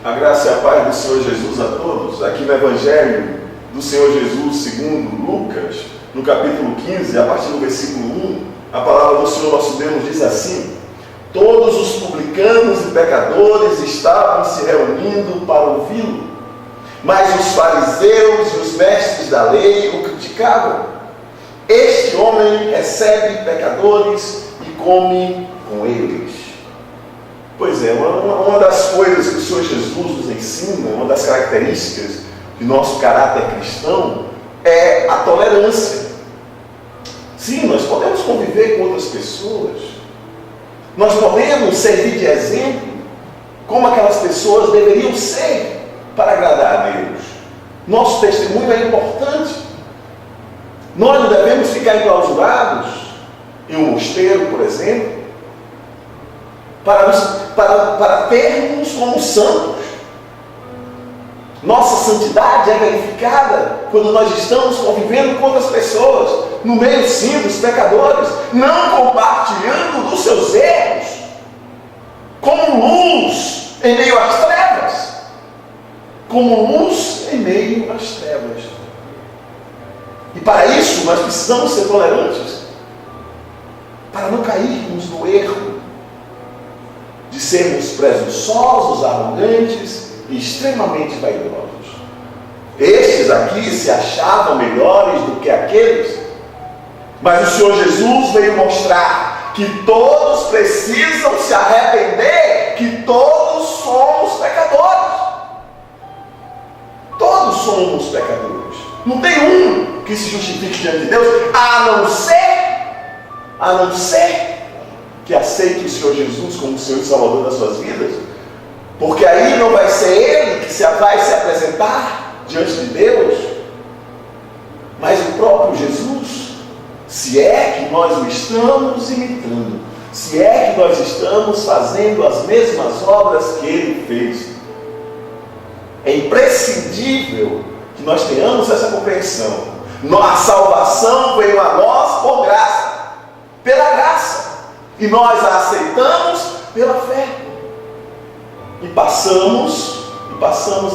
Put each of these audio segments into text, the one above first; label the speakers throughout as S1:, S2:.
S1: A graça e a paz do Senhor Jesus a todos. Aqui no Evangelho do Senhor Jesus segundo Lucas, no capítulo 15, a partir do versículo 1, a palavra do Senhor nosso Deus diz assim: todos os publicanos e pecadores estavam se reunindo para ouvi-lo, mas os fariseus e os mestres da lei o criticavam. Este homem recebe pecadores e come com eles. Pois é, uma das coisas que o Senhor Jesus nos ensina, uma das características do nosso caráter cristão é a tolerância. Sim, nós podemos conviver com outras pessoas, nós podemos servir de exemplo como aquelas pessoas deveriam ser para agradar a Deus. Nosso testemunho é importante. Nós não devemos ficar enclausurados em um mosteiro, por exemplo, para termos como santos. Nossa santidade é verificada quando nós estamos convivendo com outras pessoas, no meio sim dos pecadores, não compartilhando dos seus erros, como luz em meio às trevas. Como luz em meio às trevas. E para isso nós precisamos ser tolerantes, para não cairmos no erro de sermos presunçosos, arrogantes e extremamente vaidosos. Estes aqui se achavam melhores do que aqueles, mas o Senhor Jesus veio mostrar que todos precisam se arrepender, que todos somos pecadores. Todos somos pecadores. Não tem um que se justifique diante de Deus, a não ser que aceite o Senhor Jesus como o Senhor e Salvador das suas vidas, porque aí não vai ser Ele que vai se apresentar diante de Deus, mas o próprio Jesus, se é que nós o estamos imitando, se é que nós estamos fazendo as mesmas obras que Ele fez. É imprescindível que nós tenhamos essa compreensão. A salvação veio a nós por graça, pela graça, e nós a aceitamos pela fé, e passamos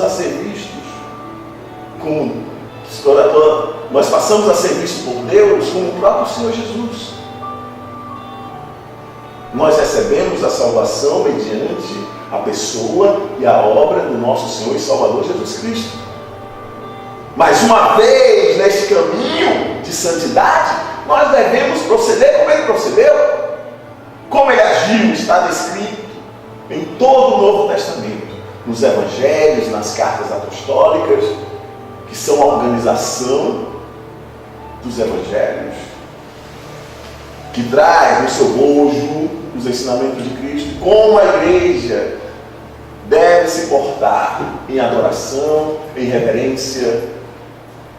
S1: a ser vistos como nós passamos a ser vistos por Deus como o próprio Senhor Jesus. Nós recebemos a salvação mediante a pessoa e a obra do nosso Senhor e Salvador Jesus Cristo. Mas uma vez neste caminho de santidade, nós devemos proceder como Ele procedeu. Como Ele agiu está descrito em todo o Novo Testamento, nos Evangelhos, nas cartas apostólicas, que são a organização dos Evangelhos, que traz no seu bojo os ensinamentos de Cristo, como a igreja deve se portar em adoração, em reverência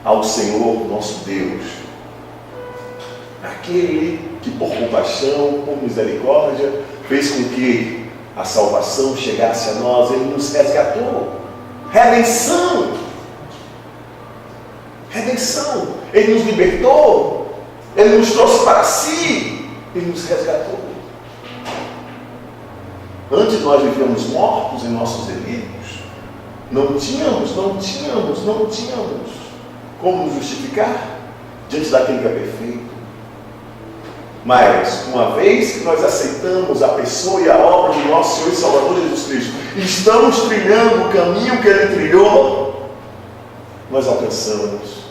S1: ao Senhor nosso Deus. Aquele que por compaixão, por misericórdia, fez com que a salvação chegasse a nós. Ele nos resgatou. Redenção. Ele nos libertou. Ele nos trouxe para si. Ele nos resgatou. Antes nós vivíamos mortos em nossos delitos. Não tínhamos como nos justificar diante daquele que é perfeito. Mas, uma vez que nós aceitamos a pessoa e a obra do nosso Senhor e Salvador Jesus Cristo, e estamos trilhando o caminho que Ele trilhou, nós alcançamos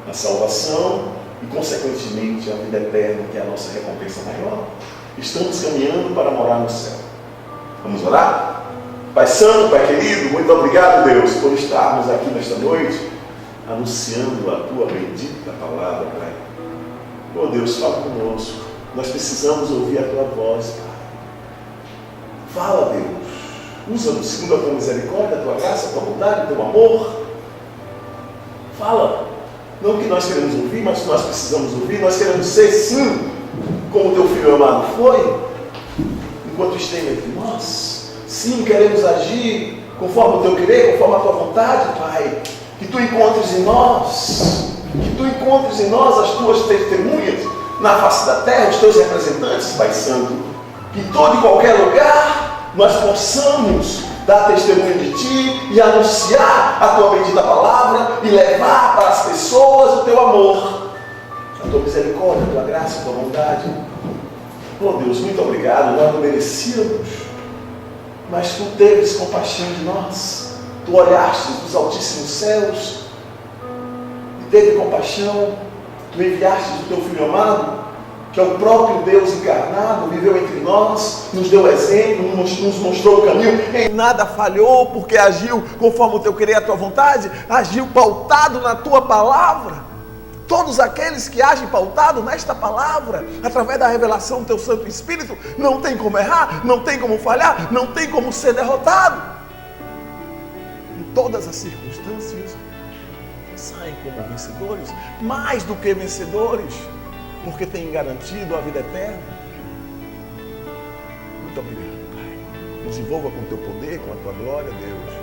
S1: a salvação e, consequentemente, a vida eterna, que é a nossa recompensa maior. Estamos caminhando para morar no céu. Vamos orar? Pai Santo, Pai querido, muito obrigado, Deus, por estarmos aqui nesta noite, anunciando a Tua bendita palavra, Pai. Oh Deus, fala conosco. Nós precisamos ouvir a Tua voz, Pai. Fala, Deus. Usa-nos segundo a Tua misericórdia, a Tua graça, a Tua bondade, o Teu amor. Fala. Não que nós queremos ouvir, mas que nós precisamos ouvir. Nós queremos ser, sim, como o teu filho amado foi, enquanto esteve entre nós. Sim, queremos agir conforme o teu querer, conforme a tua vontade, Pai. Que tu encontres em nós as tuas testemunhas na face da terra, os teus representantes, Pai Santo. Que em todo e qualquer lugar nós possamos dar testemunho de Ti e anunciar a Tua bendita palavra e levar para as pessoas o Teu amor, a Tua misericórdia, a Tua graça, a Tua bondade. Oh Deus, muito obrigado. Nós não merecíamos, mas Tu teves compaixão de nós. Tu olhaste dos altíssimos céus e teve compaixão. Tu enviaste o Teu Filho amado, que é o próprio Deus encarnado, viveu entre nós, nos deu exemplo, nos mostrou o caminho, em nada falhou, porque agiu conforme o Teu querer e a Tua vontade, agiu pautado na Tua palavra. Todos aqueles que agem pautado nesta palavra, através da revelação do Teu Santo Espírito, não tem como errar, não tem como falhar, não tem como ser derrotado. Em todas as circunstâncias, saem como vencedores, mais do que vencedores, porque tem garantido a vida eterna. Muito obrigado, Pai. Nos envolva com o Teu poder, com a Tua glória, Deus.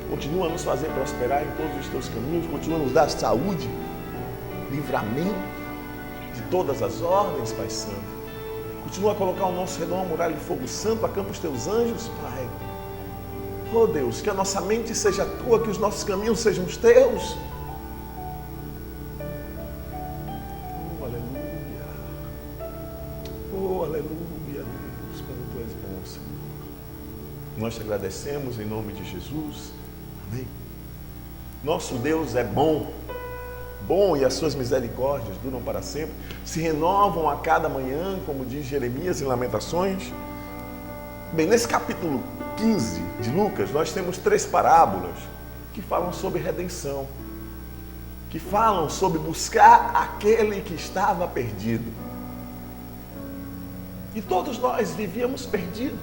S1: Continua a nos fazer prosperar em todos os Teus caminhos, continua a nos dar saúde, livramento de todas as ordens, Pai Santo. Continua a colocar ao nosso redor uma muralha de fogo santo, acampa os Teus anjos, Pai. Oh Deus, que a nossa mente seja Tua, que os nossos caminhos sejam os Teus. Aleluia, Deus, como Tu és bom, Senhor. Nós te agradecemos em nome de Jesus. Amém. Nosso Deus é bom, e as suas misericórdias duram para sempre, se renovam a cada manhã, como diz Jeremias em Lamentações. Bem, nesse capítulo 15 de Lucas, nós temos 3 parábolas que falam sobre redenção, que falam sobre buscar aquele que estava perdido. E todos nós vivíamos perdidos,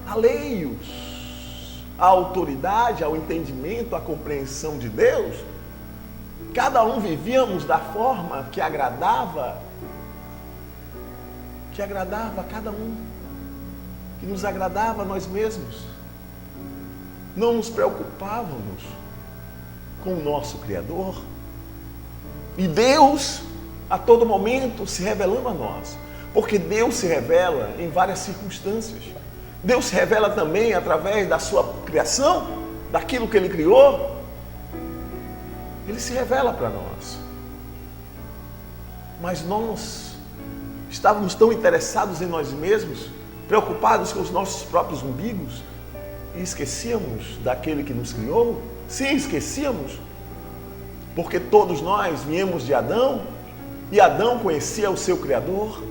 S1: alheios à autoridade, ao entendimento, à compreensão de Deus. Cada um vivíamos da forma que agradava a cada um, que nos agradava a nós mesmos. Não nos preocupávamos com o nosso Criador. E Deus, a todo momento, se revelando a nós. Porque Deus se revela em várias circunstâncias. Deus se revela também através da sua criação, daquilo que Ele criou. Ele se revela para nós. Mas nós estávamos tão interessados em nós mesmos, preocupados com os nossos próprios umbigos, e esquecíamos daquele que nos criou. Sim, esquecíamos, porque todos nós viemos de Adão, e Adão conhecia o seu Criador.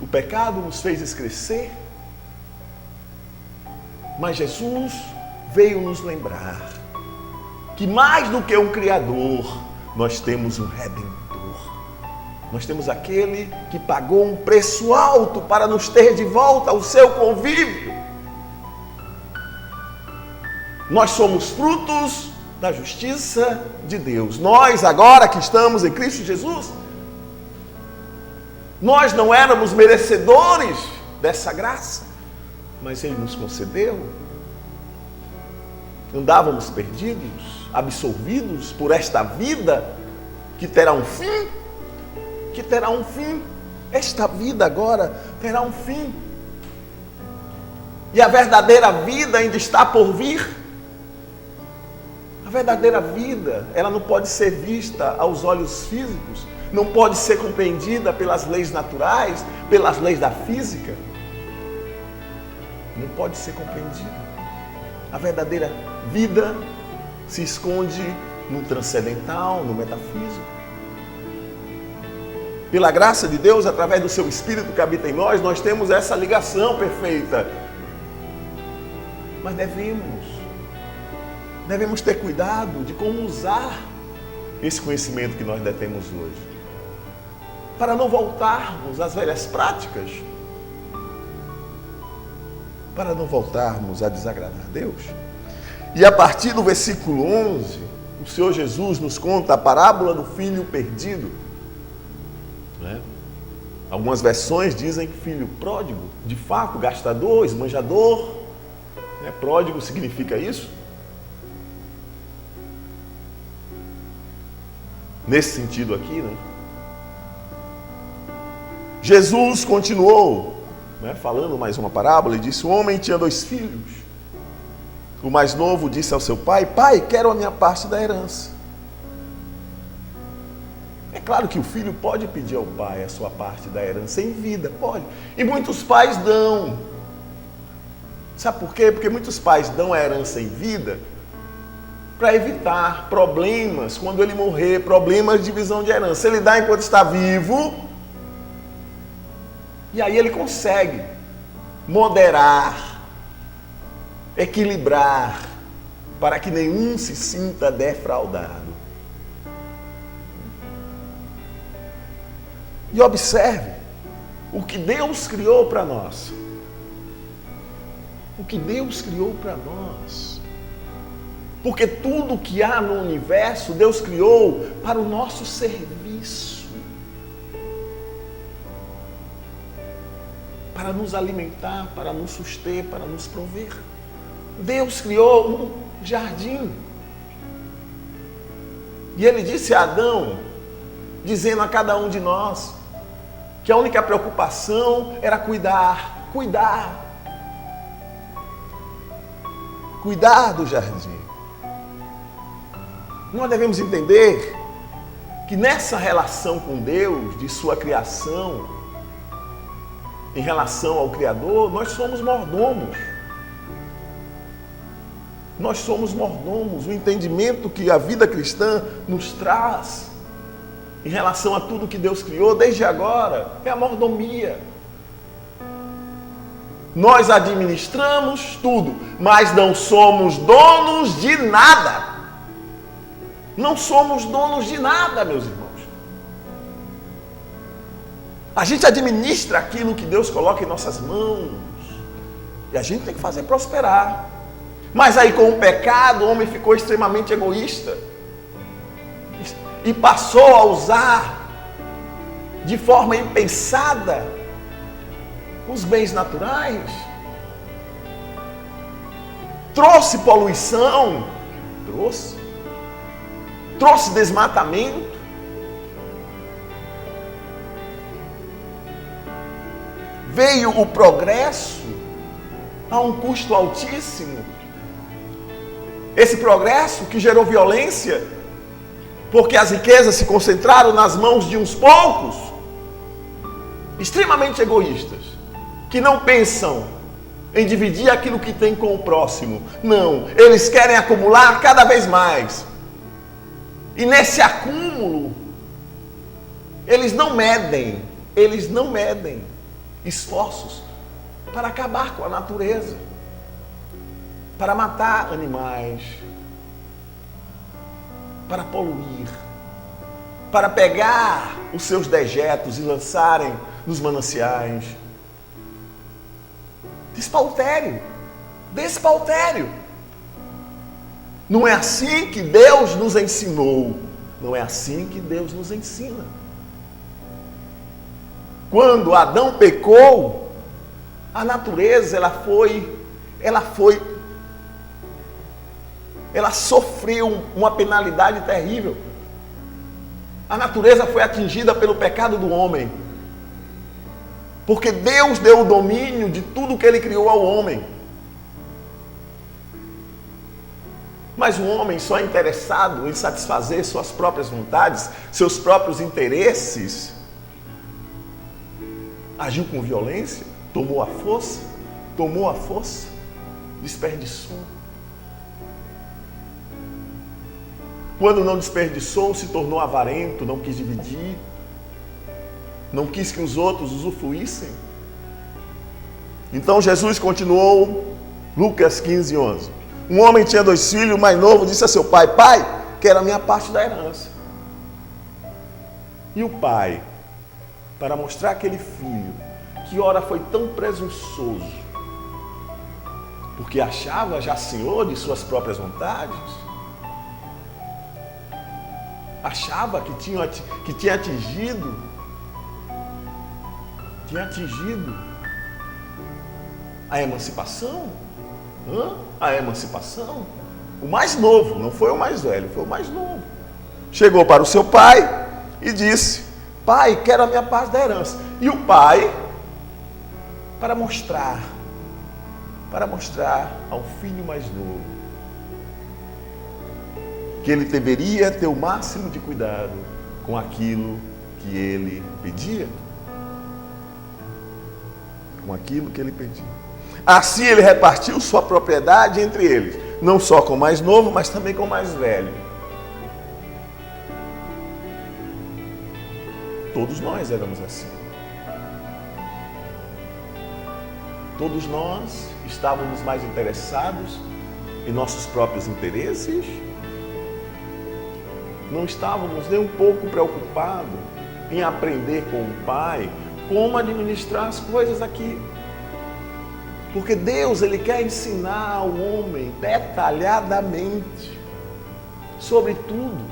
S1: O pecado nos fez esquecer, mas Jesus veio nos lembrar que mais do que um Criador, nós temos um Redentor. Nós temos aquele que pagou um preço alto para nos ter de volta ao seu convívio. Nós somos frutos da justiça de Deus. Nós, agora que estamos em Cristo Jesus, nós não éramos merecedores dessa graça, mas Ele nos concedeu. Andávamos perdidos, absolvidos por esta vida que terá um fim, Esta vida agora terá um fim. E a verdadeira vida ainda está por vir. A verdadeira vida, ela não pode ser vista aos olhos físicos, não pode ser compreendida pelas leis naturais, pelas leis da física. Não pode ser compreendida. A verdadeira vida se esconde no transcendental, no metafísico. Pela graça de Deus, através do seu Espírito que habita em nós, nós temos essa ligação perfeita. Mas devemos ter cuidado de como usar esse conhecimento que nós detemos hoje, para não voltarmos às velhas práticas, para não voltarmos a desagradar a Deus. E a partir do versículo 11, o Senhor Jesus nos conta a parábola do filho perdido. Né? Algumas versões dizem filho pródigo, de fato, gastador, esbanjador. Né? Pródigo significa isso. Nesse sentido aqui, né? Jesus continuou, né, falando mais uma parábola, e disse: o homem tinha 2 filhos. O mais novo disse ao seu pai: pai, quero a minha parte da herança. É claro que o filho pode pedir ao pai a sua parte da herança em vida, pode. E muitos pais dão. Sabe por quê? Porque muitos pais dão a herança em vida para evitar problemas quando ele morrer, problemas de divisão de herança. Ele dá enquanto está vivo, e aí ele consegue moderar, equilibrar, para que nenhum se sinta defraudado. E observe o que Deus criou para nós. O que Deus criou para nós. Porque tudo que há no universo, Deus criou para o nosso serviço. Para nos alimentar, para nos suster, para nos prover. Deus criou um jardim. E Ele disse a Adão, dizendo a cada um de nós, que a única preocupação era cuidar do jardim. Nós devemos entender que nessa relação com Deus, de sua criação, em relação ao Criador, nós somos mordomos. Nós somos mordomos. O entendimento que a vida cristã nos traz em relação a tudo que Deus criou desde agora é a mordomia. Nós administramos tudo, mas não somos donos de nada. Não somos donos de nada, meus irmãos. A gente administra aquilo que Deus coloca em nossas mãos. E a gente tem que fazer prosperar. Mas aí com o pecado, o homem ficou extremamente egoísta. E passou a usar de forma impensada os bens naturais. Trouxe poluição. Trouxe desmatamento. Veio o progresso a um custo altíssimo. Esse progresso que gerou violência, porque as riquezas se concentraram nas mãos de uns poucos, extremamente egoístas, que não pensam em dividir aquilo que tem com o próximo. Não, eles querem acumular cada vez mais. E nesse acúmulo, eles não medem esforços para acabar com a natureza, para matar animais, para poluir, para pegar os seus dejetos e lançarem nos mananciais. Despautério. Não é assim que Deus nos ensinou. Não é assim que Deus nos ensina. Quando Adão pecou, a natureza ela sofreu uma penalidade terrível. A natureza foi atingida pelo pecado do homem. Porque Deus deu o domínio de tudo que Ele criou ao homem. Mas o homem só é interessado em satisfazer suas próprias vontades, seus próprios interesses. Agiu com violência, tomou a força, desperdiçou. Quando não desperdiçou, se tornou avarento, não quis dividir, não quis que os outros usufruíssem. Então Jesus continuou, Lucas 15, 11. Um homem tinha 2 filhos, o mais novo disse a seu pai: pai, quero a minha parte da herança. E o pai, para mostrar àquele filho que ora foi tão presunçoso, porque achava já senhor de suas próprias vontades, achava que tinha atingido a emancipação. A emancipação. O mais novo, não foi o mais velho, foi o mais novo. Chegou para o seu pai e disse: pai, quero a minha parte da herança. E o pai, para mostrar ao filho mais novo que ele deveria ter o máximo de cuidado com aquilo que ele pedia. Assim ele repartiu sua propriedade entre eles, não só com o mais novo, mas também com o mais velho. Todos nós éramos assim. Todos nós estávamos mais interessados em nossos próprios interesses, não estávamos nem um pouco preocupados em aprender com o Pai como administrar as coisas aqui. Porque Deus, Ele quer ensinar ao homem detalhadamente sobre tudo.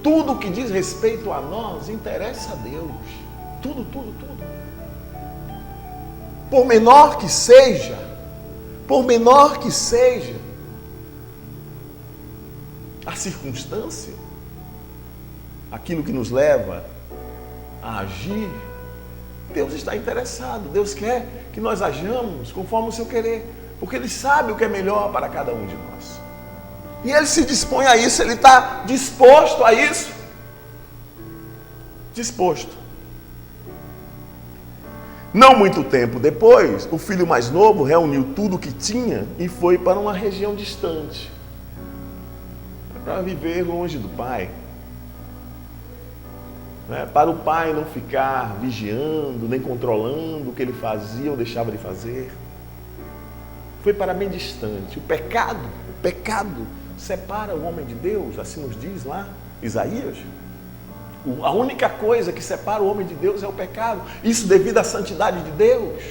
S1: Tudo que diz respeito a nós interessa a Deus. Tudo. Por menor que seja, a circunstância, aquilo que nos leva a agir, Deus está interessado. Deus quer que nós ajamos conforme o seu querer, porque Ele sabe o que é melhor para cada um de nós. E Ele se dispõe a isso, Ele está disposto a isso. Disposto. Não muito tempo depois, o filho mais novo reuniu tudo o que tinha e foi para uma região distante, para viver longe do pai. Para o pai não ficar vigiando, nem controlando o que ele fazia ou deixava de fazer. Foi para bem distante. O pecado separa o homem de Deus, assim nos diz lá Isaías. A única coisa que separa o homem de Deus é o pecado. Isso devido à santidade de Deus.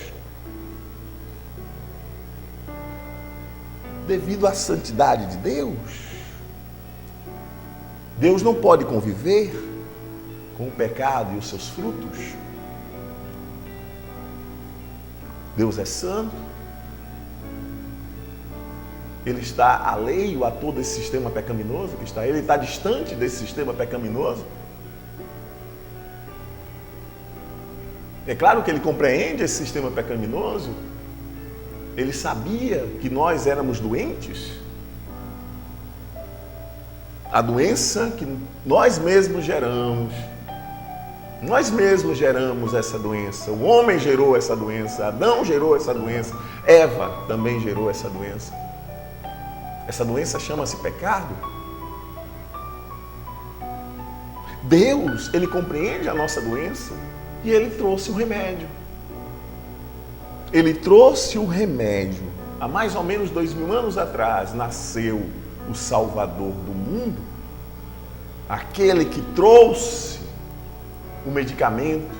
S1: Devido à santidade de Deus. Deus não pode conviver com o pecado e os seus frutos. Deus é santo. Ele está alheio a todo esse sistema pecaminoso que está. Ele está distante desse sistema pecaminoso. É claro que ele compreende esse sistema pecaminoso. Ele sabia que nós éramos doentes. A doença que nós mesmos geramos. Nós mesmos geramos essa doença. O homem gerou essa doença. Adão gerou essa doença. Eva também gerou essa doença. Essa doença chama-se pecado. Deus, Ele compreende a nossa doença e Ele trouxe o remédio. Ele trouxe o remédio. Há mais ou menos 2000 anos atrás nasceu o Salvador do mundo, aquele que trouxe o medicamento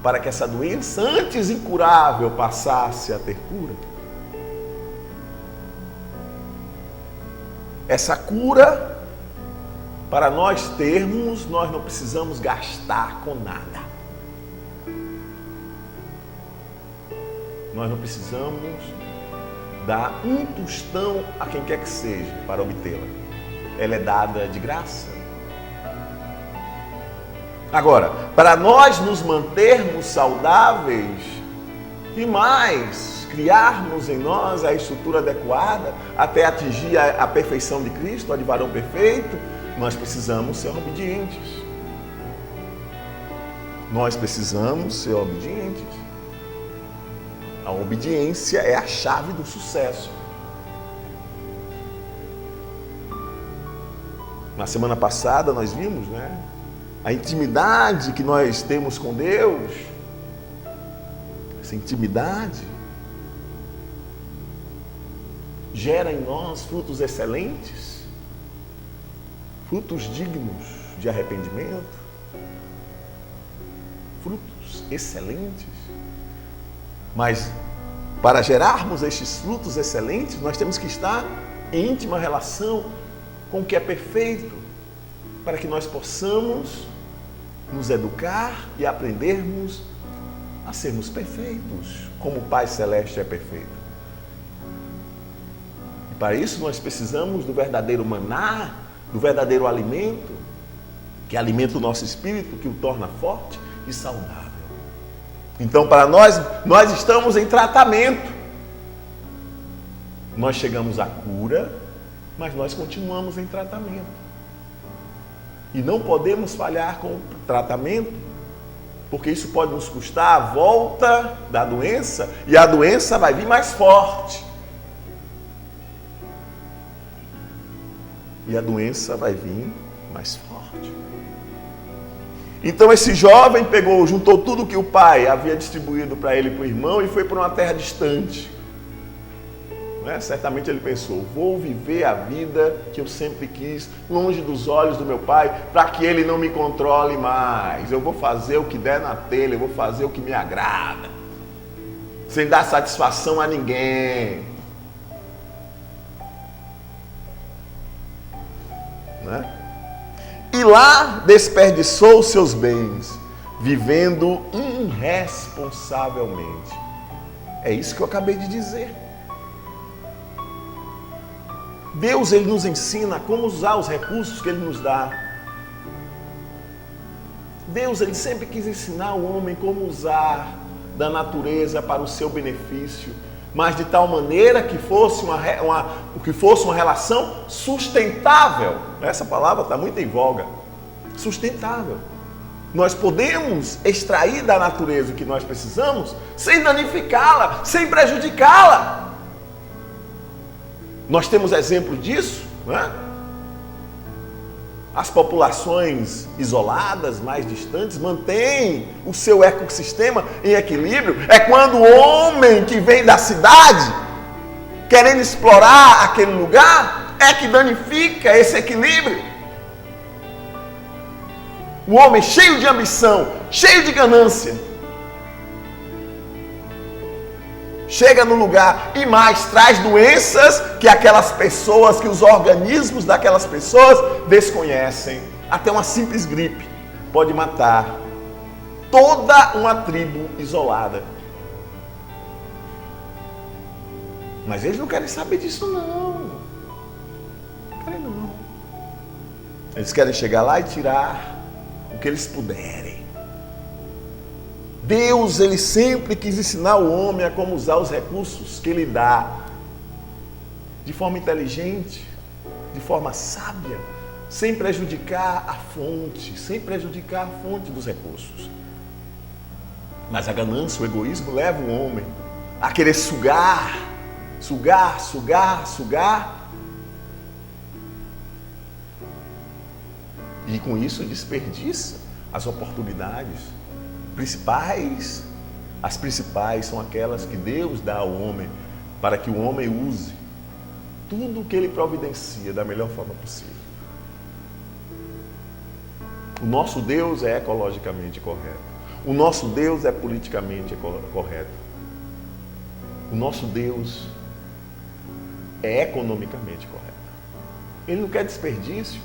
S1: para que essa doença, antes incurável, passasse a ter cura. Essa cura, para nós termos, nós não precisamos gastar com nada. Nós não precisamos dar um tostão a quem quer que seja para obtê-la. Ela é dada de graça. Agora, para nós nos mantermos saudáveis e mais, criarmos em nós a estrutura adequada até atingir a perfeição de Cristo, a de varão perfeito, nós precisamos ser obedientes. Nós precisamos ser obedientes. A obediência é a chave do sucesso. Na semana passada nós vimos, a intimidade que nós temos com Deus. Essa intimidade gera em nós frutos excelentes, frutos dignos de arrependimento, frutos excelentes. Mas para gerarmos estes frutos excelentes, nós temos que estar em íntima relação com o que é perfeito, para que nós possamos nos educar e aprendermos a sermos perfeitos, como o Pai Celeste é perfeito. E para isso nós precisamos do verdadeiro maná, do verdadeiro alimento, que alimenta o nosso espírito, que o torna forte e saudável. Então, para nós estamos em tratamento. Nós chegamos à cura, mas nós continuamos em tratamento. E não podemos falhar com o tratamento, porque isso pode nos custar a volta da doença, e a doença vai vir mais forte. E a doença vai vir mais forte. Então esse jovem juntou tudo que o pai havia distribuído para ele e para o irmão e foi para uma terra distante. Certamente ele pensou, vou viver a vida que eu sempre quis, longe dos olhos do meu pai, para que ele não me controle mais. Eu vou fazer o que der na telha, eu vou fazer o que me agrada, sem dar satisfação a ninguém. E lá desperdiçou os seus bens, vivendo irresponsavelmente. É isso que eu acabei de dizer. Deus, Ele nos ensina como usar os recursos que Ele nos dá. Deus, Ele sempre quis ensinar o homem como usar da natureza para o seu benefício, mas de tal maneira que fosse uma relação sustentável. Essa palavra está muito em voga. Sustentável. Nós podemos extrair da natureza o que nós precisamos sem danificá-la, sem prejudicá-la. Nós temos exemplo disso, não é? As populações isoladas, mais distantes, mantêm o seu ecossistema em equilíbrio. É quando o homem que vem da cidade, querendo explorar aquele lugar, é que danifica esse equilíbrio. O homem cheio de ambição, cheio de ganância, chega no lugar e mais traz doenças que aquelas pessoas, que os organismos daquelas pessoas desconhecem. Até uma simples gripe pode matar toda uma tribo isolada. Mas eles não querem saber disso não. Não querem não. Eles querem chegar lá e tirar o que eles puderem. Deus, Ele sempre quis ensinar o homem a como usar os recursos que Ele dá de forma inteligente, de forma sábia, sem prejudicar a fonte dos recursos. Mas a ganância, o egoísmo leva o homem a querer sugar, e com isso desperdiça as oportunidades principais. As principais são aquelas que Deus dá ao homem para que o homem use tudo o que Ele providencia da melhor forma possível. O nosso Deus é ecologicamente correto. O nosso Deus é politicamente correto. O nosso Deus é economicamente correto. Ele não quer desperdício.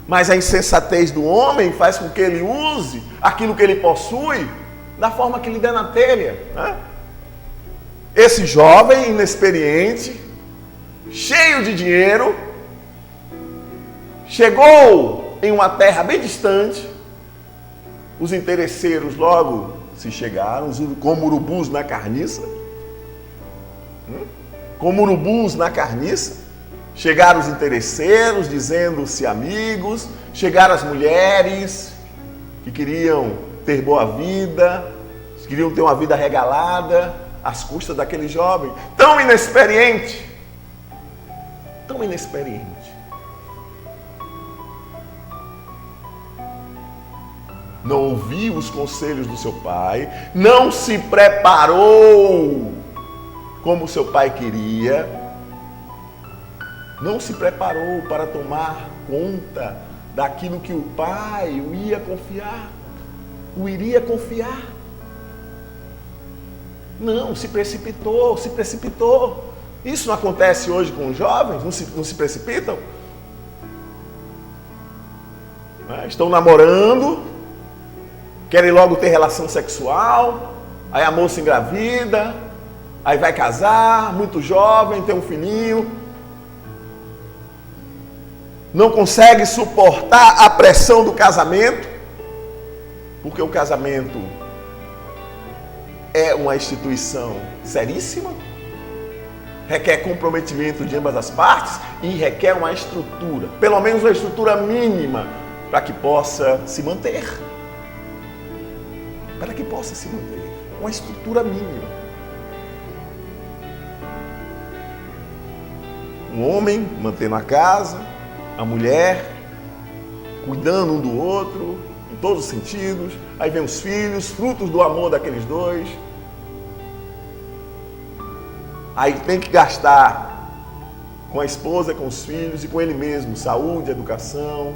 S1: Mas a insensatez do homem faz com que ele use aquilo que ele possui da forma que lhe der na telha. Né? Esse jovem inexperiente, cheio de dinheiro, chegou em uma terra bem distante. Os interesseiros logo se chegaram, como urubus na carniça. Como urubus na carniça. Chegaram os interesseiros, dizendo-se amigos, chegaram as mulheres que queriam ter boa vida, queriam ter uma vida regalada, às custas daquele jovem, tão inexperiente. Não ouviu os conselhos do seu pai, não se preparou como seu pai queria, não se preparou para tomar conta daquilo que o pai o iria confiar. Não, se precipitou. Isso não acontece hoje com os jovens? Não se precipitam? Estão namorando, querem logo ter relação sexual, aí a moça engravida, aí vai casar, muito jovem, tem um filhinho, não consegue suportar a pressão do casamento, porque o casamento é uma instituição seríssima, requer comprometimento de ambas as partes e requer uma estrutura, pelo menos uma estrutura mínima, para que possa se manter. Uma estrutura mínima. Um homem mantendo a casa, a mulher cuidando um do outro, em todos os sentidos. Aí vem os filhos, frutos do amor daqueles dois. Aí tem que gastar com a esposa, com os filhos e com ele mesmo. Saúde, educação,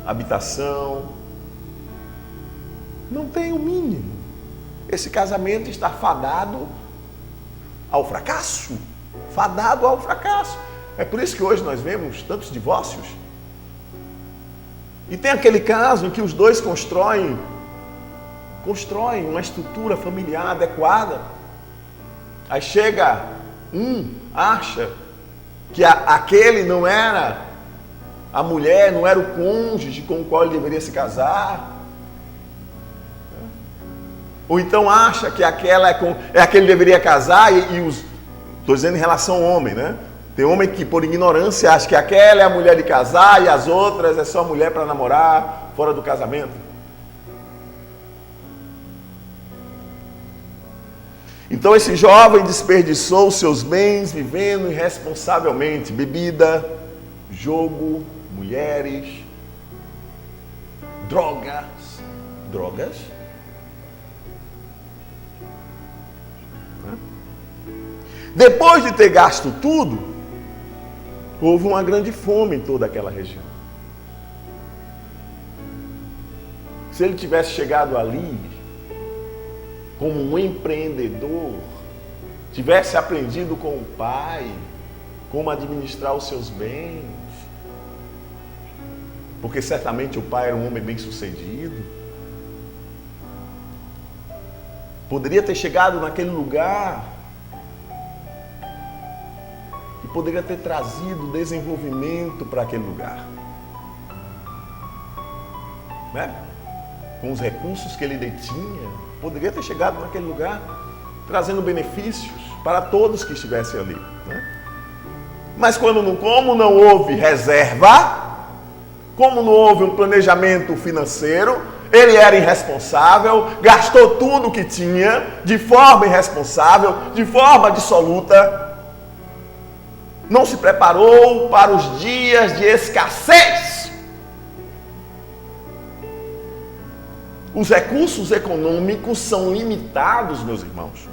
S1: habitação. Não tem o mínimo. Esse casamento está fadado ao fracasso. É por isso que hoje nós vemos tantos divórcios. E tem aquele caso em que os dois constroem uma estrutura familiar adequada. Aí chega acha que aquele não era a mulher, não era o cônjuge com o qual ele deveria se casar. Ou então acha que aquela é aquele que deveria casar estou dizendo em relação ao homem, né? Tem homem que por ignorância acha que aquela é a mulher de casar e as outras é só mulher para namorar fora do casamento. Então esse jovem desperdiçou seus bens vivendo irresponsavelmente. Bebida, jogo, mulheres, drogas. Depois de ter gasto tudo, houve uma grande fome em toda aquela região. Se ele tivesse chegado ali como um empreendedor, tivesse aprendido com o pai como administrar os seus bens, porque certamente o pai era um homem bem-sucedido, poderia ter chegado naquele lugar e poderia ter trazido desenvolvimento para aquele lugar, né? Com os recursos que ele detinha, poderia ter chegado naquele lugar trazendo benefícios para todos que estivessem ali, né? Mas como não houve reserva, como não houve um planejamento financeiro, ele era irresponsável, gastou tudo o que tinha de forma irresponsável, de forma dissoluta, não se preparou para os dias de escassez. Os recursos econômicos são limitados, meus irmãos.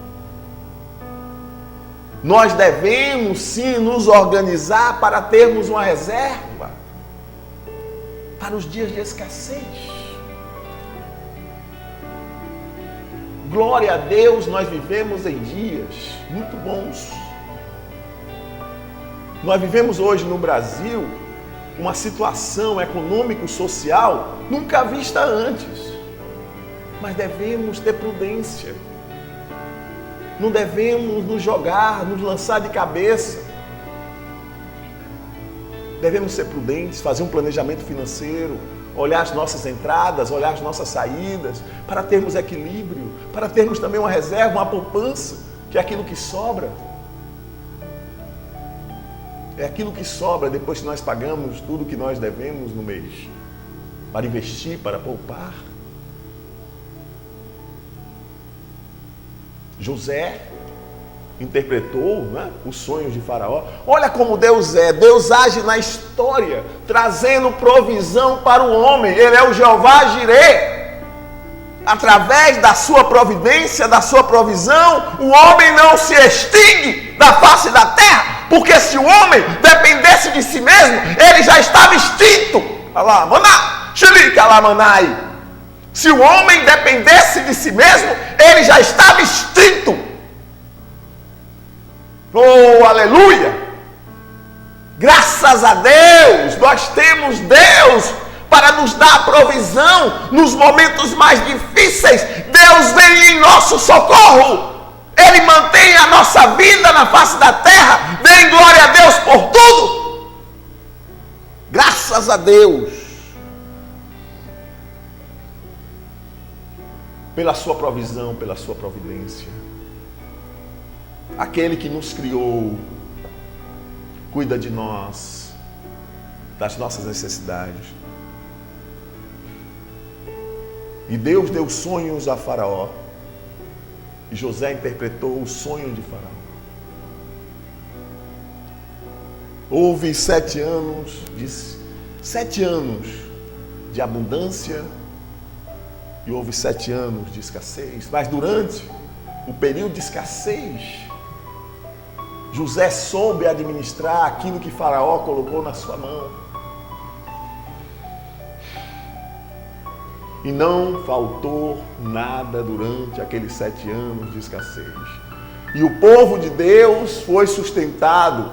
S1: Nós devemos sim nos organizar para termos uma reserva para os dias de escassez. Glória a Deus, nós vivemos em dias muito bons. Nós vivemos hoje no Brasil uma situação econômico-social nunca vista antes. Mas devemos ter prudência. Não devemos nos jogar, nos lançar de cabeça. Devemos ser prudentes, fazer um planejamento financeiro, olhar as nossas entradas, olhar as nossas saídas, para termos equilíbrio, para termos também uma reserva, uma poupança, que é aquilo que sobra. É aquilo que sobra depois que nós pagamos tudo que nós devemos no mês, para investir, para poupar. José interpretou, né, os sonhos de Faraó. Olha como Deus é. Deus age na história, trazendo provisão para o homem. Ele é o Jeová Jireh. Através da sua providência, da sua provisão, o homem não se extingue da face da terra. Porque se o homem dependesse de si mesmo, ele já estava extinto. Se o homem dependesse de si mesmo, ele já estava extinto. Oh, aleluia! Graças a Deus, nós temos Deus para nos dar provisão nos momentos mais difíceis. Deus vem em nosso socorro. Ele mantém a nossa vida na face da terra. Dê glória a Deus por tudo. Graças a Deus pela sua provisão, pela sua providência. Aquele que nos criou cuida de nós, das nossas necessidades. E Deus deu sonhos a Faraó. E José interpretou o sonho de Faraó. Houve 7 anos de abundância e houve 7 anos de escassez. Mas durante o período de escassez, José soube administrar aquilo que Faraó colocou na sua mão. E não faltou nada durante aqueles 7 anos de escassez. E o povo de Deus foi sustentado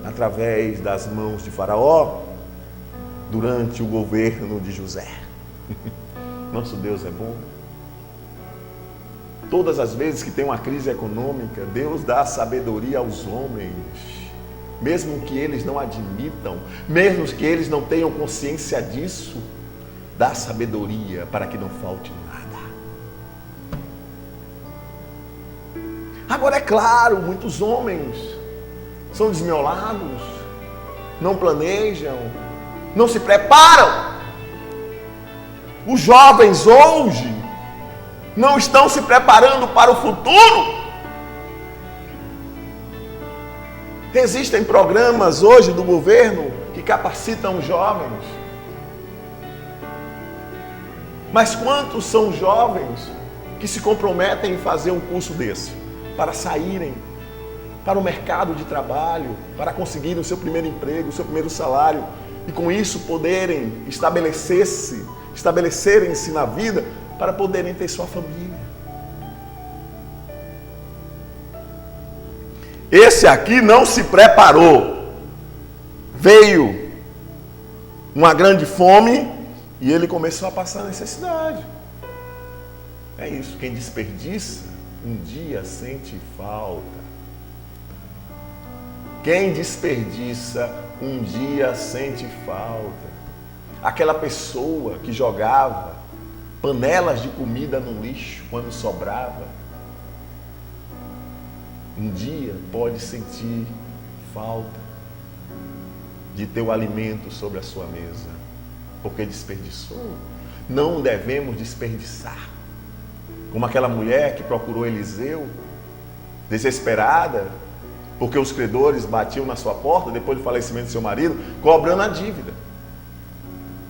S1: através das mãos de Faraó durante o governo de José. Nosso Deus é bom. Todas as vezes que tem uma crise econômica, Deus dá sabedoria aos homens, mesmo que eles não admitam, mesmo que eles não tenham consciência disso, dá sabedoria para que não falte nada. Agora é claro, muitos homens são desmiolados, não planejam, não se preparam. Os jovens hoje não estão se preparando para o futuro. Existem programas hoje do governo que capacitam os jovens. Mas quantos são jovens que se comprometem em fazer um curso desse para saírem para o mercado de trabalho, para conseguirem o seu primeiro emprego, o seu primeiro salário e com isso poderem estabelecerem-se na vida para poderem ter sua família? Esse aqui não se preparou. Veio uma grande fome e ele começou a passar necessidade. É isso, quem desperdiça, um dia sente falta. Quem desperdiça, um dia sente falta. Aquela pessoa que jogava panelas de comida no lixo quando sobrava, um dia pode sentir falta de ter o alimento sobre a sua mesa, porque desperdiçou. Não devemos desperdiçar. Como aquela mulher que procurou Eliseu, desesperada, porque os credores batiam na sua porta depois do falecimento do seu marido, cobrando a dívida.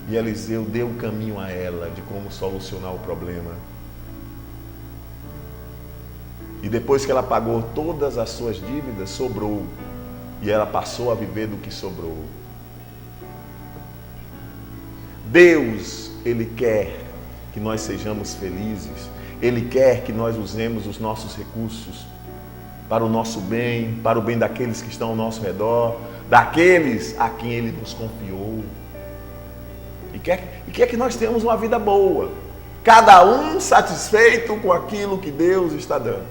S1: E Eliseu deu o caminho a ela de como solucionar o problema. E depois que ela pagou todas as suas dívidas, sobrou. E ela passou a viver do que sobrou. Deus, Ele quer que nós sejamos felizes. Ele quer que nós usemos os nossos recursos para o nosso bem, para o bem daqueles que estão ao nosso redor, daqueles a quem Ele nos confiou. E quer que nós tenhamos uma vida boa. Cada um satisfeito com aquilo que Deus está dando.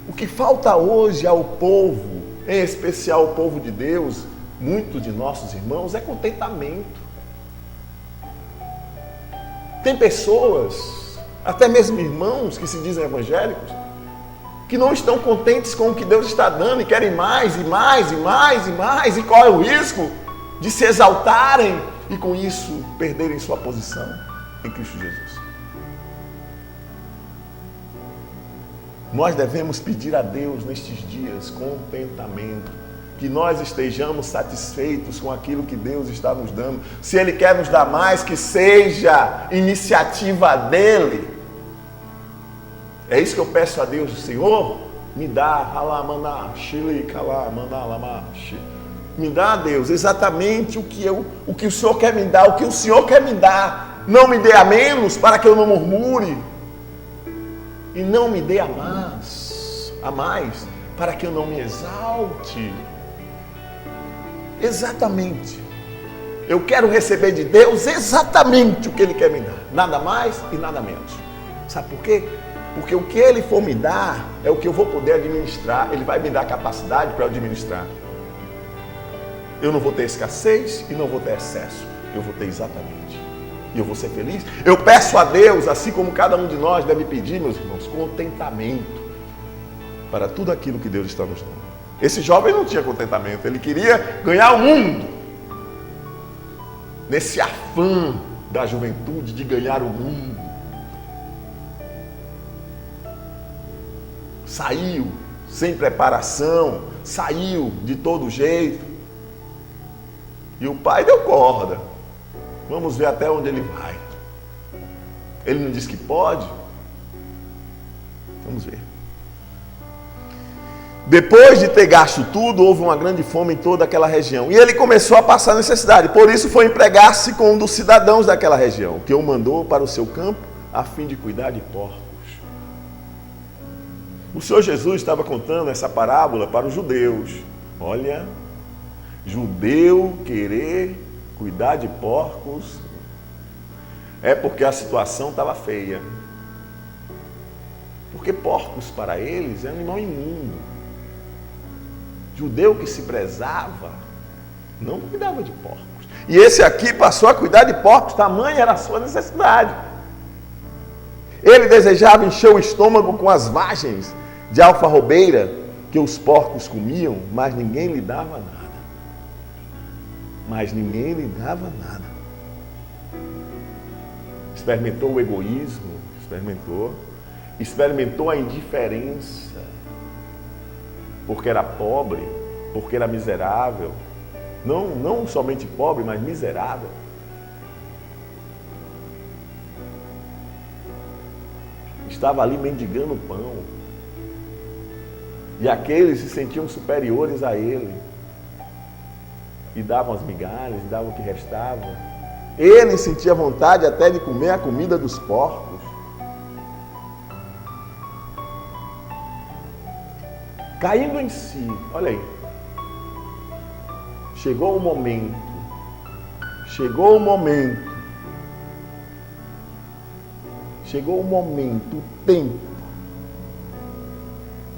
S1: O que falta hoje ao povo, em especial ao povo de Deus, muitos de nossos irmãos, é contentamento. Tem pessoas, até mesmo irmãos que se dizem evangélicos, que não estão contentes com o que Deus está dando e querem mais e mais e mais e mais, e correm o risco de se exaltarem e com isso perderem sua posição em Cristo Jesus. Nós devemos pedir a Deus nestes dias contentamento, que nós estejamos satisfeitos com aquilo que Deus está nos dando. Se Ele quer nos dar mais, que seja iniciativa dEle. É isso que eu peço a Deus, Senhor, me dá, Me dá, Deus, exatamente o que o Senhor quer me dar, o que o Senhor quer me dar. Não me dê a menos para que eu não murmure. E não me dê a mais para que eu não me exalte. Exatamente. Eu quero receber de Deus exatamente o que Ele quer me dar. Nada mais e nada menos. Sabe por quê? Porque o que Ele for me dar é o que eu vou poder administrar. Ele vai me dar capacidade para eu administrar. Eu não vou ter escassez e não vou ter excesso. Eu vou ter exatamente. E eu vou ser feliz. Eu peço a Deus, assim como cada um de nós deve pedir, meus irmãos, contentamento para tudo aquilo que Deus está nos dando. Esse jovem não tinha contentamento. Ele queria ganhar o mundo. Nesse afã da juventude de ganhar o mundo. Saiu sem preparação, saiu de todo jeito. E o pai deu corda. Vamos ver até onde ele vai. Ele não diz que pode? Vamos ver. Depois de ter gasto tudo, houve uma grande fome em toda aquela região. E ele começou a passar necessidade. Por isso foi empregar-se com um dos cidadãos daquela região, que o mandou para o seu campo, a fim de cuidar de porcos. O Senhor Jesus estava contando essa parábola para os judeus. Olha, judeu querer cuidar de porcos é porque a situação estava feia. Porque porcos para eles é um animal imundo. Judeu que se prezava não cuidava de porcos. E esse aqui passou a cuidar de porcos, tamanha era a sua necessidade. Ele desejava encher o estômago com as vagens de alfarrobeira que os porcos comiam, mas ninguém lhe dava nada. Experimentou o egoísmo, experimentou a indiferença, porque era pobre, porque era miserável, não somente pobre, mas miserável. Estava ali mendigando pão, e aqueles se sentiam superiores a ele, e davam as migalhas, davam o que restava. Ele sentia vontade até de comer a comida dos porcos. Caindo em si, olha aí. Chegou o momento, o tempo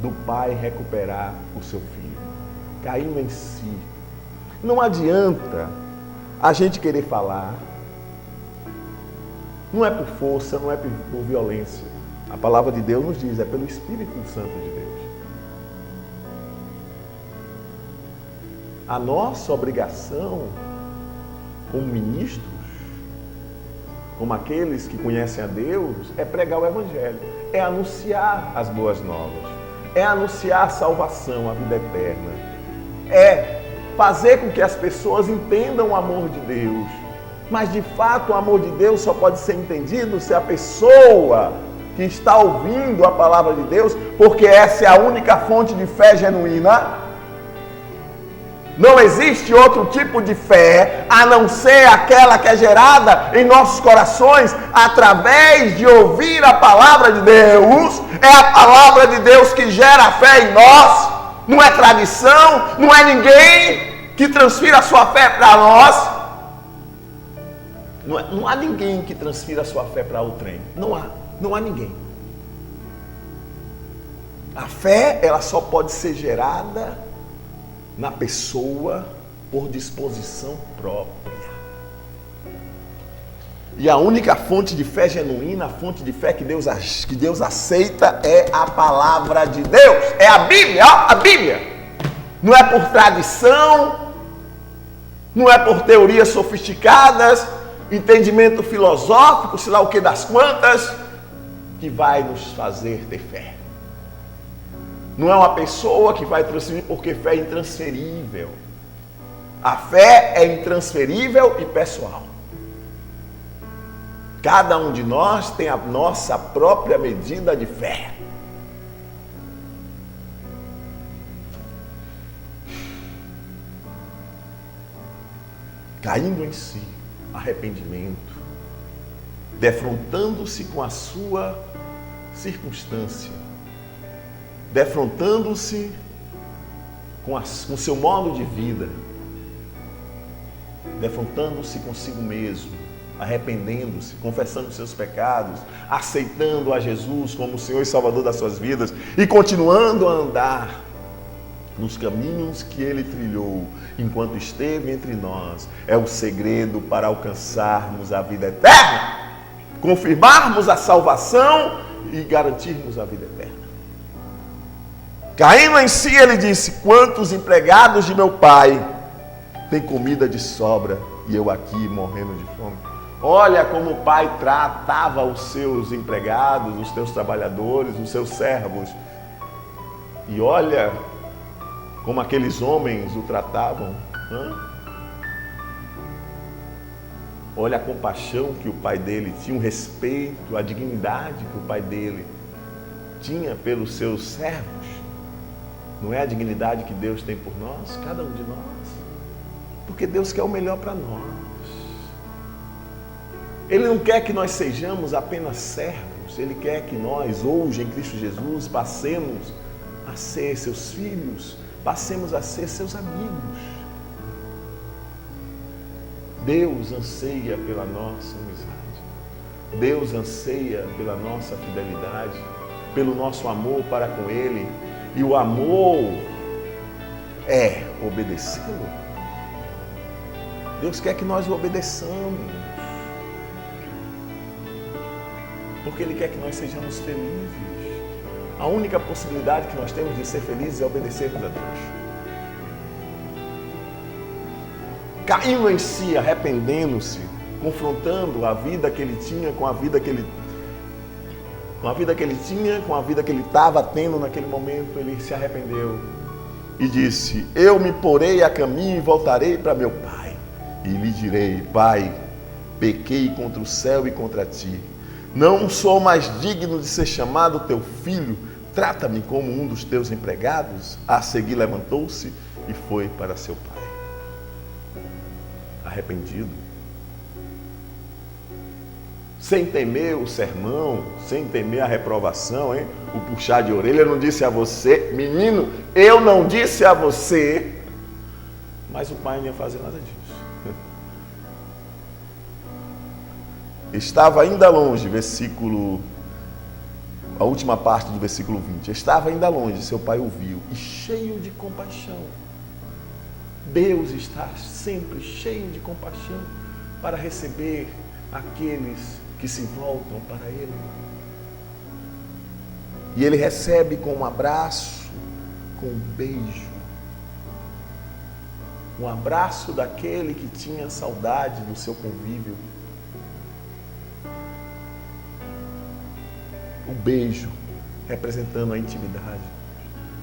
S1: do pai recuperar o seu filho. Caindo em si. Não adianta a gente querer falar. Não é por força, não é por violência. A palavra de Deus nos diz, é pelo Espírito Santo de Deus. A nossa obrigação, como ministros, como aqueles que conhecem a Deus, é pregar o Evangelho, é anunciar as boas novas, é anunciar a salvação, a vida eterna, é fazer com que as pessoas entendam o amor de Deus. Mas de fato o amor de Deus só pode ser entendido se a pessoa que está ouvindo a palavra de Deus, porque essa é a única fonte de fé genuína. Não existe outro tipo de fé a não ser aquela que é gerada em nossos corações através de ouvir a palavra de Deus. É a palavra de Deus que gera a fé em nós. Não é tradição, não é ninguém que transfira a sua fé para nós. Não há ninguém que transfira a sua fé para outrem. Não há ninguém. A fé, ela só pode ser gerada na pessoa por disposição própria. E a única fonte de fé genuína, a fonte de fé que Deus aceita é a palavra de Deus. É a Bíblia, a Bíblia. Não é por tradição, não é por teorias sofisticadas, entendimento filosófico, sei lá o que das quantas, que vai nos fazer ter fé. Não é uma pessoa que vai transferir, porque fé é intransferível. A fé é intransferível e pessoal. Cada um de nós tem a nossa própria medida de fé. caindo em si, arrependimento, defrontando-se com a sua circunstância, defrontando-se com o seu modo de vida, defrontando-se consigo mesmo, arrependendo-se, confessando os seus pecados, aceitando a Jesus como o Senhor e Salvador das suas vidas e continuando a andar nos caminhos que Ele trilhou enquanto esteve entre nós, é o segredo para alcançarmos a vida eterna, confirmarmos a salvação e garantirmos a vida eterna. Caindo em si, ele disse: quantos empregados de meu pai têm comida de sobra e eu aqui morrendo de fome? Olha como o pai tratava os seus empregados, os seus trabalhadores, os seus servos. E olha como aqueles homens o tratavam. Olha a compaixão que o pai dele tinha, o respeito, a dignidade que o pai dele tinha pelos seus servos. Não é a dignidade que Deus tem por nós, cada um de nós? Porque Deus quer o melhor para nós. Ele não quer que nós sejamos apenas servos. Ele quer que nós, hoje em Cristo Jesus, passemos a ser seus filhos, passemos a ser seus amigos. Deus anseia pela nossa amizade. Deus anseia pela nossa fidelidade, pelo nosso amor para com Ele. E o amor é obedecê-lo. Deus quer que nós o obedeçamos, porque Ele quer que nós sejamos felizes. A única possibilidade que nós temos de ser felizes é obedecermos a Deus. Caindo em si, arrependendo-se, confrontando a vida que ele tinha com a vida que ele tinha, com a vida que ele estava tendo naquele momento, ele se arrependeu e disse: eu me porei a caminho e voltarei para meu pai e lhe direi: Pai, pequei contra o céu e contra ti, não sou mais digno de ser chamado teu filho, trata-me como um dos teus empregados. A seguir levantou-se e foi para seu pai. Arrependido, sem temer o sermão, sem temer a reprovação, hein? O puxar de orelha. Eu não disse a você, menino, eu não disse a você, mas o pai não ia fazer nada disso. Estava ainda longe, a última parte do versículo 20, estava ainda longe, seu pai o viu, e cheio de compaixão. Deus está sempre cheio de compaixão para receber aqueles que se voltam para Ele. E Ele recebe com um abraço, com um beijo. Um abraço daquele que tinha saudade do seu convívio. O beijo representando a intimidade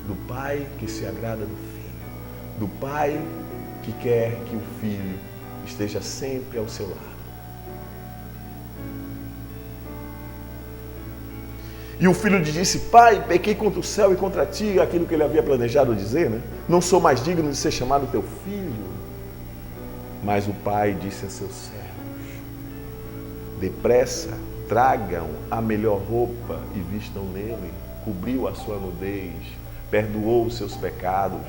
S1: do pai que se agrada do filho. Do pai que quer que o filho esteja sempre ao seu lado. E o filho lhe disse: pai, pequei contra o céu e contra ti, aquilo que ele havia planejado dizer, né? Não sou mais digno de ser chamado teu filho. Mas o pai disse a seus servos: depressa, tragam a melhor roupa e vistam nele. Cobriu a sua nudez, perdoou os seus pecados.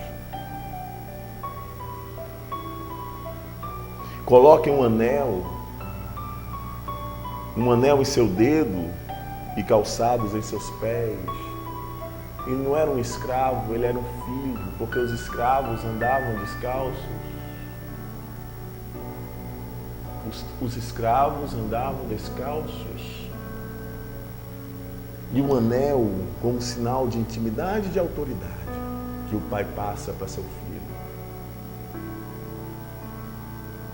S1: Coloquem um anel em seu dedo e calçados em seus pés. Ele não era um escravo, ele era um filho, porque os escravos andavam descalços. Os escravos andavam descalços. E um anel como sinal de intimidade e de autoridade que o pai passa para seu filho.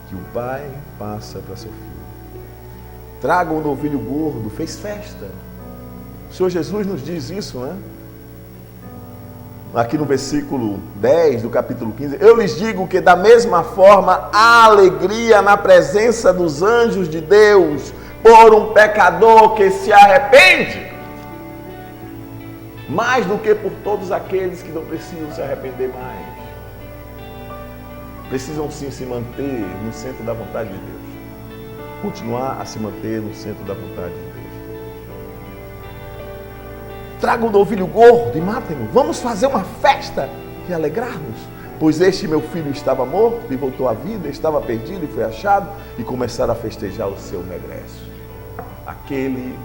S1: Que o pai passa para seu filho. Traga um novilho gordo, fez festa. O Senhor Jesus nos diz isso, né? Aqui no versículo 10 do capítulo 15, eu lhes digo que da mesma forma há alegria na presença dos anjos de Deus por um pecador que se arrepende, mais do que por todos aqueles que não precisam se arrepender mais. precisam sim se manter no centro da vontade de Deus. Continuar a se manter no centro da vontade de Deus. Traga o novilho gordo e matem-no. Vamos fazer uma festa e alegrar-nos. Pois este meu filho estava morto e voltou à vida, estava perdido e foi achado, e começaram a festejar o seu regresso. Aquele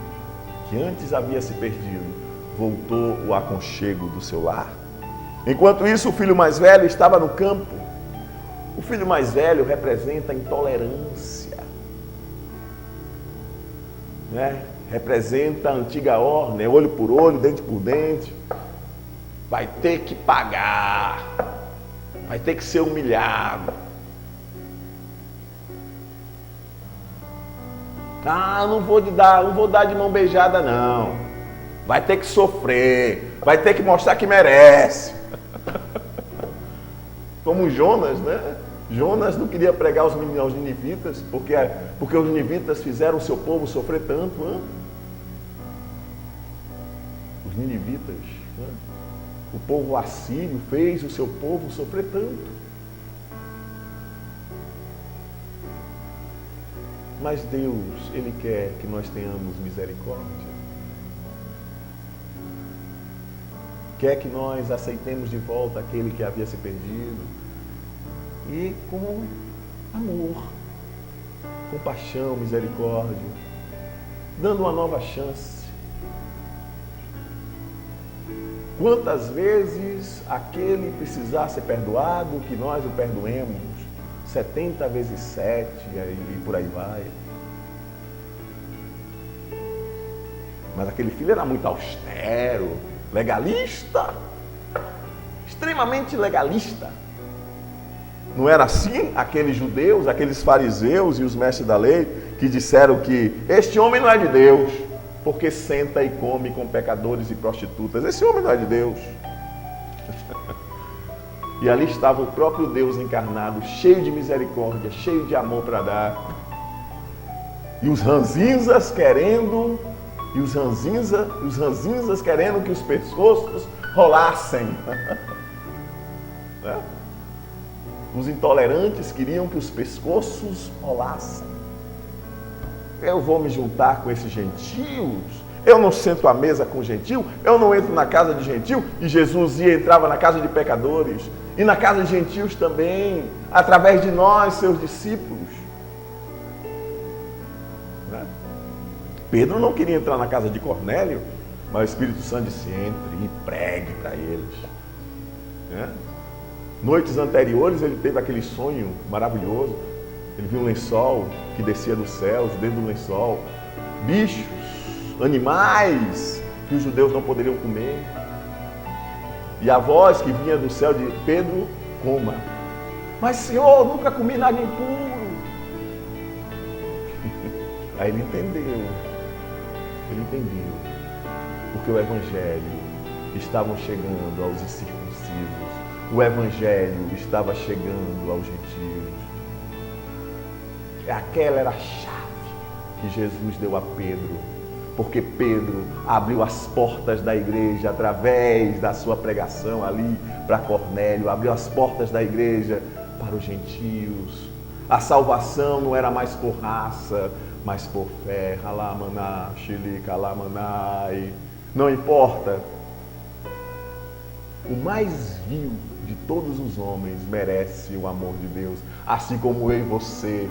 S1: que antes havia se perdido, voltou ao aconchego do seu lar. Enquanto isso, o filho mais velho estava no campo. O filho mais velho representa a intolerância, né? Representa a antiga ordem, olho por olho, dente por dente. Vai ter que pagar, vai ter que ser humilhado. Ah, não vou dar de mão beijada não. Vai ter que sofrer, vai ter que mostrar que merece. Como Jonas, né? Jonas não queria pregar aos ninivitas, porque os ninivitas fizeram o seu povo sofrer tanto. Né? Os ninivitas, né? O povo assírio fez o seu povo sofrer tanto. Mas Deus, Ele quer que nós tenhamos misericórdia. Quer que nós aceitemos de volta aquele que havia se perdido. E com amor, compaixão, misericórdia, dando uma nova chance. Quantas vezes aquele precisar ser perdoado, que nós o perdoemos, 70 vezes 7, e por aí vai. Mas aquele filho era muito austero, legalista, extremamente legalista. Não era assim aqueles judeus, aqueles fariseus e os mestres da lei que disseram que este homem não é de Deus, porque senta e come com pecadores e prostitutas. Esse homem não é de Deus. E ali estava o próprio Deus encarnado, cheio de misericórdia, cheio de amor para dar. E os ranzinzas querendo, querendo que os pescoços rolassem. Os intolerantes queriam que os pescoços rolassem. Eu vou me juntar com esses gentios? Eu não sento à mesa com gentil? Eu não entro na casa de gentil? E Jesus ia e entrava na casa de pecadores. E na casa de gentios também, através de nós, seus discípulos. Né? Pedro não queria entrar na casa de Cornélio, mas o Espírito Santo disse, entre e pregue para eles. Né? Noites anteriores ele teve aquele sonho maravilhoso. Ele viu um lençol que descia dos céus, dentro do lençol, bichos, animais que os judeus não poderiam comer. E a voz que vinha do céu de Pedro, coma. Mas Senhor, nunca comi nada impuro. Aí ele entendeu. Porque o Evangelho estava chegando aos incircuncisos. O Evangelho estava chegando aos gentios. Aquela era a chave que Jesus deu a Pedro, porque Pedro abriu as portas da igreja através da sua pregação ali para Cornélio, abriu as portas da igreja para os gentios. A salvação não era mais por raça, mas por fé. Halamaná, xilica, halamanai. Não importa. O mais vil de todos os homens merece o amor de Deus, assim como eu e você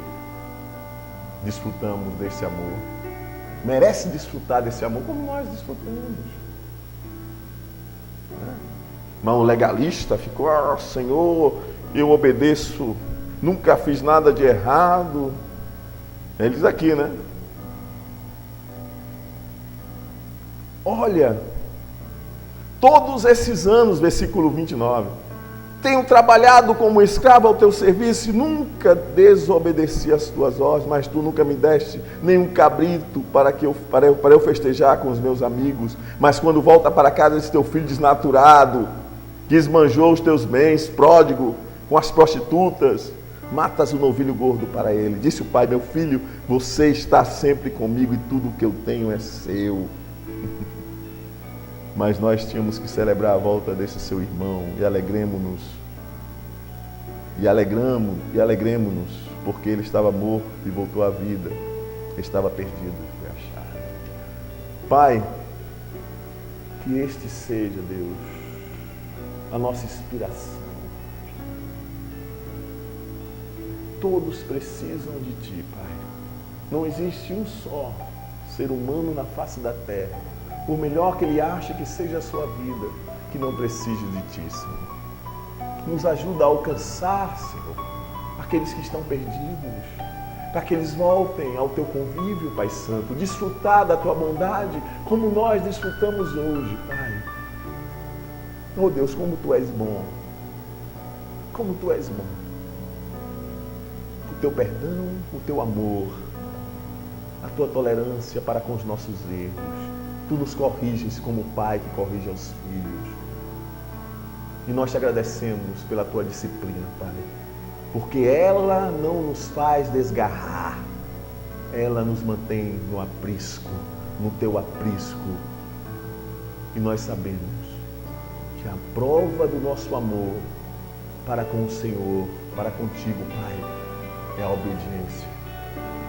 S1: desfrutamos desse amor. Merece desfrutar desse amor como nós desfrutamos. Mas o legalista ficou, Senhor, eu obedeço, nunca fiz nada de errado. Ele diz aqui, né? Olha, todos esses anos, versículo 29, tenho trabalhado como escravo ao teu serviço e nunca desobedeci às tuas ordens, mas tu nunca me deste nenhum cabrito para eu festejar com os meus amigos. Mas quando volta para casa esse teu filho desnaturado, que esbanjou os teus bens, pródigo, com as prostitutas, matas o novilho gordo para ele. Disse o pai, meu filho, você está sempre comigo e tudo o que eu tenho é seu. Mas nós tínhamos que celebrar a volta desse seu irmão e alegremos-nos E alegremos-nos, porque ele estava morto e voltou à vida, estava perdido e foi achado. Pai, que este seja, Deus, a nossa inspiração. Todos precisam de Ti, Pai. Não existe um só ser humano na face da terra, por melhor que ele ache que seja a sua vida, que não precise de Ti, Senhor. Nos ajuda a alcançar, Senhor, aqueles que estão perdidos, para que eles voltem ao Teu convívio, Pai Santo, desfrutar da Tua bondade, como nós desfrutamos hoje, Pai. Oh Deus, como Tu és bom, como Tu és bom. O Teu perdão, o Teu amor, a Tua tolerância para com os nossos erros. Tu nos corriges como o Pai que corrige aos filhos. E nós Te agradecemos pela Tua disciplina, Pai, porque ela não nos faz desgarrar, ela nos mantém no aprisco, no Teu aprisco. E nós sabemos que a prova do nosso amor para com o Senhor, para contigo, Pai, é a obediência.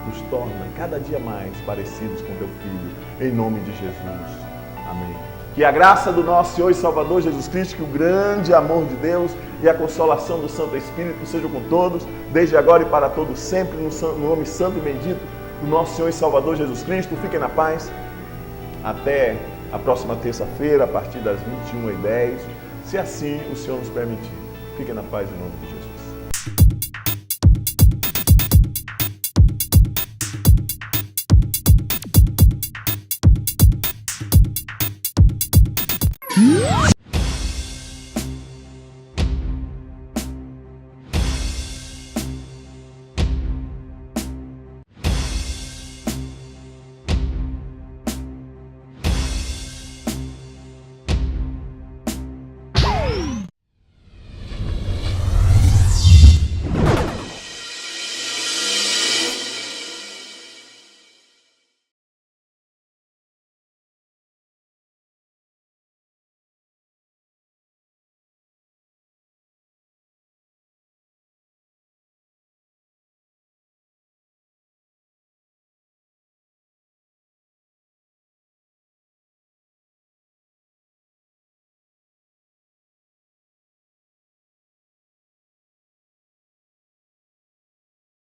S1: Nos torna cada dia mais parecidos com Teu Filho, em nome de Jesus. Amém. Que a graça do nosso Senhor e Salvador Jesus Cristo, que o grande amor de Deus e a consolação do Santo Espírito sejam com todos, desde agora e para todos sempre, no nome santo e bendito do nosso Senhor e Salvador Jesus Cristo. Fiquem na paz. Até a próxima terça-feira, a partir das 21h10, se assim o Senhor nos permitir. Fiquem na paz em nome de Jesus.